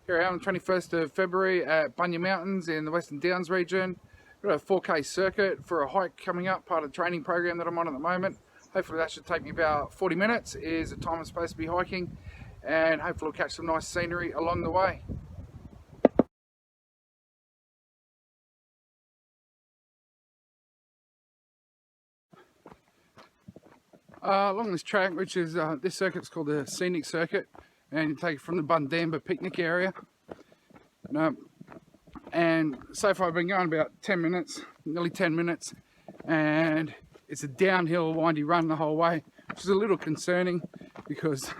Here I am, 21st of February at Bunya Mountains in the Western Downs region. Got a 4K circuit for a hike coming up, part of the training program that I'm on at the moment. Hopefully that should take me about 40 minutes is the time I'm supposed to be hiking, and hopefully we'll catch some nice scenery along the way. Along this track, which is this circuit's called the Scenic circuit, and you take it from the Bunya picnic area. And so far I've been going about 10 minutes, nearly 10 minutes, and it's a downhill windy run the whole way, which is a little concerning because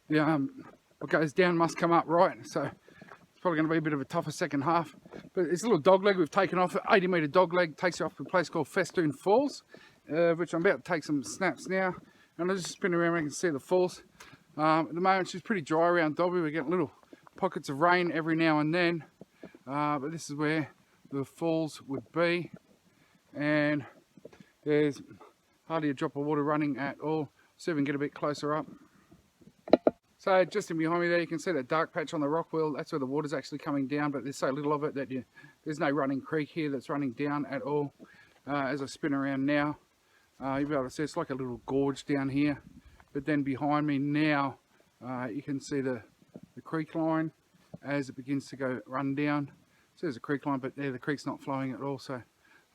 what goes down must come up, right? So it's probably going to be a bit of a tougher second half. But it's a little dog leg we've taken off, 80-metre dog leg, takes you off to a place called Western Falls, which I'm about to take some snaps now, and I'll just spin around where I can see the falls. At the moment she's pretty dry around Dalby. We're getting little pockets of rain every now and then, but this is where the falls would be, and there's hardly a drop of water running at all. See if we can get a bit closer up. So just in behind me there you can see that dark patch on the rock wall. That's where the water's actually coming down, but there's so little of it that there's no running creek here that's running down at all. As I spin around now, you'll be able to see it's like a little gorge down here, but then behind me now you can see the creek line as it begins to run down. So there's a creek line, but there the creek's not flowing at all, so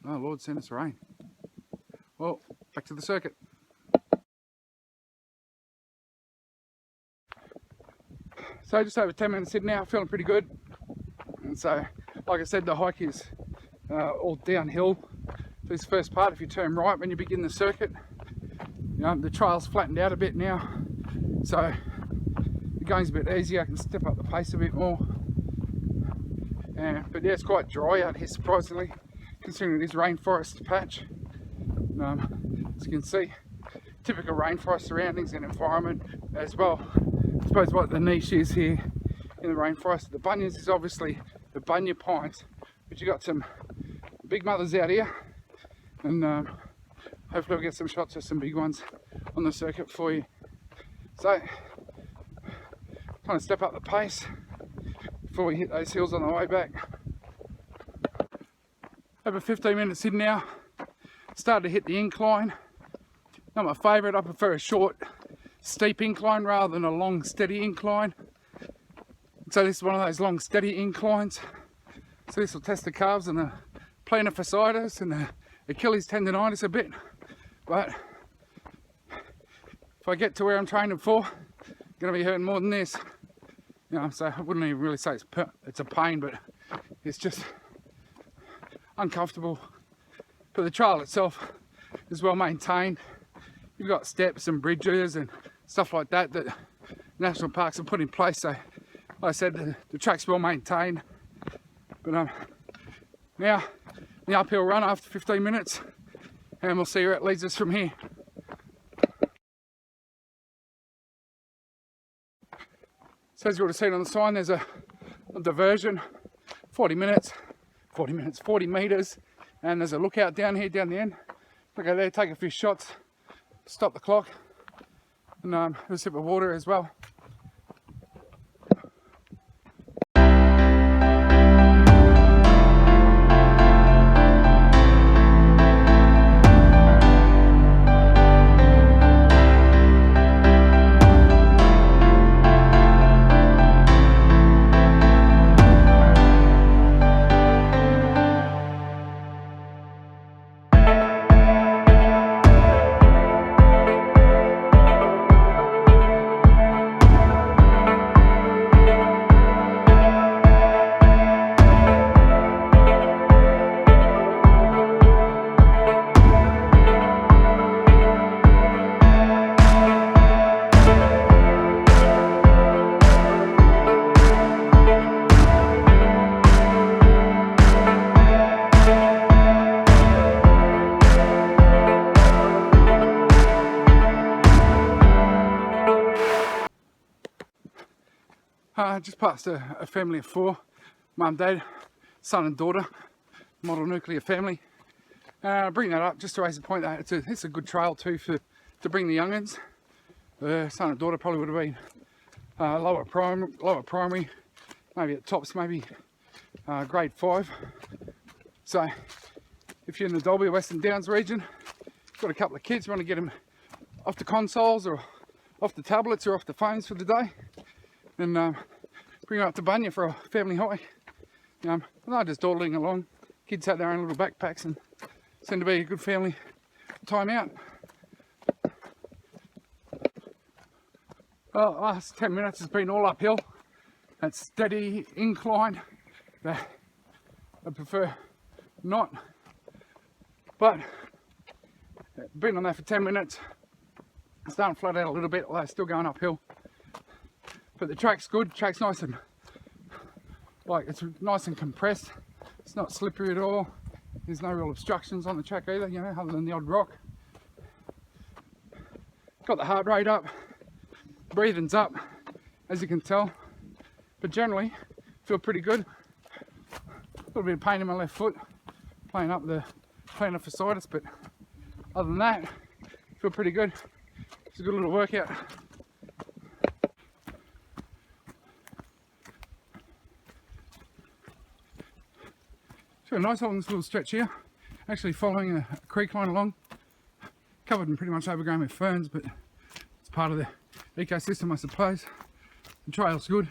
oh Lord send us rain. Well, back to the circuit. So just over 10 minutes in now, feeling pretty good. And so, like I said, the hike is all downhill. This first part, if you turn right when you begin the circuit, the trail's flattened out a bit now, so the going's a bit easier. I can step up the pace a bit more. But yeah, it's quite dry out here, surprisingly, considering it is rainforest patch. As you can see, typical rainforest surroundings and environment as well. I suppose what the niche is here in the rainforest, the Bunyas, is obviously the Bunya pines, but you've got some big mothers out here, and hopefully we'll get some shots of some big ones on the circuit for you. So, trying to step up the pace before we hit those hills on the way back. Over 15 minutes in now, started to hit the incline. Not my favourite, I prefer a short steep incline rather than a long steady incline. So this is one of those long steady inclines. So this will test the calves and the plantar fasciitis and the Achilles tendonitis a bit. But if I get to where I'm training for, I'm going to be hurting more than this. So I wouldn't even really say it's a pain, but it's just uncomfortable. But the trail itself is well maintained. You've got steps and bridges and stuff like that that national parks have put in place. So, like I said, the track's well maintained. But now the uphill run after 15 minutes, and we'll see where it leads us from here. So as you would have seen on the sign, there's a diversion, 40 metres, and there's a lookout down here, down the end. Look out there, take a few shots, stop the clock, and have a sip of water as well. Just past a family of 4, mum, dad, son and daughter, model nuclear family. Bring that up just to raise the point that it's a good trail too to bring the young'uns. Son and daughter probably would have been lower primary, maybe at tops, maybe grade 5. So if you're in the Dalby or Western Downs region, got a couple of kids, you want to get them off the consoles or off the tablets or off the phones for the day, and bring them up to Bunya for a family hike. They're just dawdling along. Kids have their own little backpacks and seem to be a good family time out. Well, the last 10 minutes has been all uphill. It's steady incline. I prefer not, but been on there for 10 minutes. It's starting to float out a little bit, although it's still going uphill. But the track's good. Track's nice and it's nice and compressed. It's not slippery at all. There's no real obstructions on the track either, other than the odd rock. Got the heart rate up, breathing's up, as you can tell. But generally, feel pretty good. A little bit of pain in my left foot, playing up the plantar fasciitis, but other than that, feel pretty good. It's a good little workout. So a nice long little stretch here, actually following a creek line along, covered and pretty much overgrown with ferns, but it's part of the ecosystem, I suppose. The trail's good,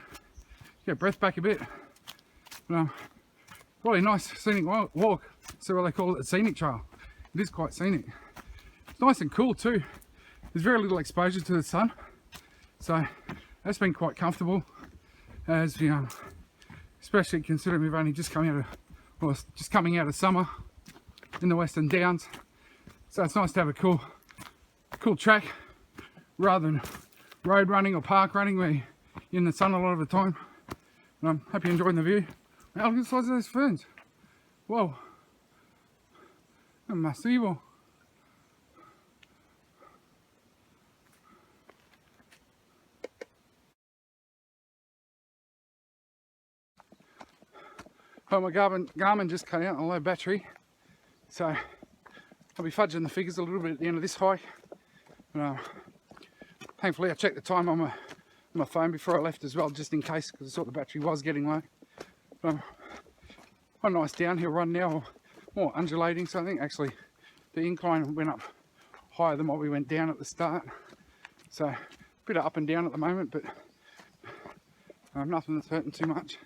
get breath back a bit, but really nice scenic walk. So what they call it, a scenic trail. It is quite scenic. It's nice and cool too. There's very little exposure to the sun, so that's been quite comfortable, as especially considering we've only just coming out of summer in the Western Downs. So it's nice to have a cool track rather than road running or park running where you're in the sun a lot of the time. And I'm happy enjoying the view. Wow, look at the size of those ferns. Whoa. Massivo. Well, my Garmin just cut out on low battery, so I'll be fudging the figures a little bit at the end of this hike. Thankfully I checked the time on my phone before I left as well, just in case, because I thought the battery was getting low. Quite a nice downhill run now, or more undulating, so I think actually the incline went up higher than what we went down at the start. So a bit of up and down at the moment, but nothing that's hurting too much.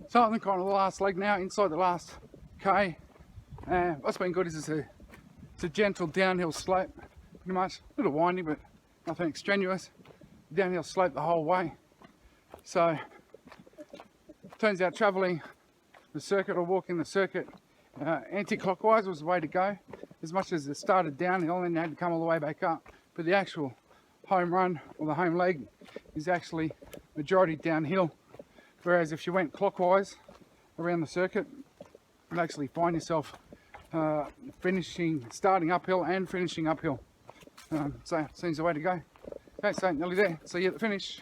So I think on the last leg now, inside the last K. What's been good is it's a gentle downhill slope, pretty much. A little windy, but nothing strenuous. Downhill slope the whole way. So turns out travelling the circuit or walking the circuit anti-clockwise was the way to go. As much as it started downhill and then had to come all the way back up. But the actual home run or the home leg is actually majority downhill. Whereas if you went clockwise around the circuit, you'd actually find yourself starting uphill and finishing uphill. So it seems the way to go. Okay, so nearly there. See you at the finish.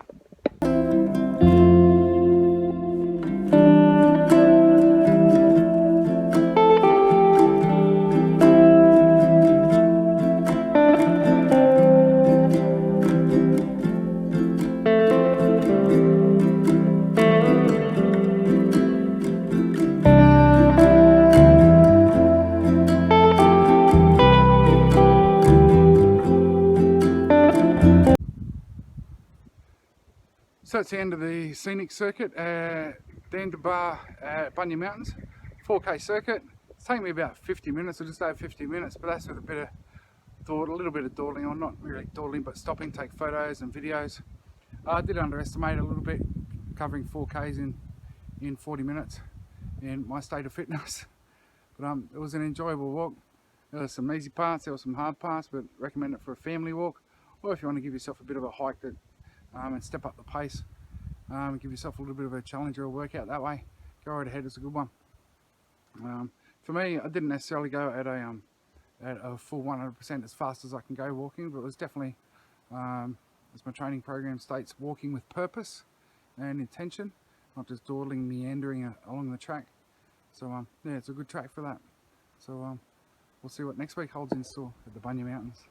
So it's the end of the scenic circuit, the end of Bunya Mountains, 4K circuit. It's taken me about 50 minutes, or just over 50 minutes, but that's with a little bit of dawdling, or not really dawdling, but stopping, take photos and videos. I did underestimate a little bit, covering 4Ks in 40 minutes in my state of fitness. But it was an enjoyable walk. There were some easy parts, there were some hard parts, but recommend it for a family walk, or if you want to give yourself a bit of a hike that, and step up the pace, give yourself a little bit of a challenge or a workout that way. Go right ahead, it's a good one. For me, I didn't necessarily go at a full 100% as fast as I can go walking, but it was definitely, as my training program states, walking with purpose and intention, not just dawdling, meandering along the track. So yeah, it's a good track for that. So we'll see what next week holds in store at the Bunya Mountains.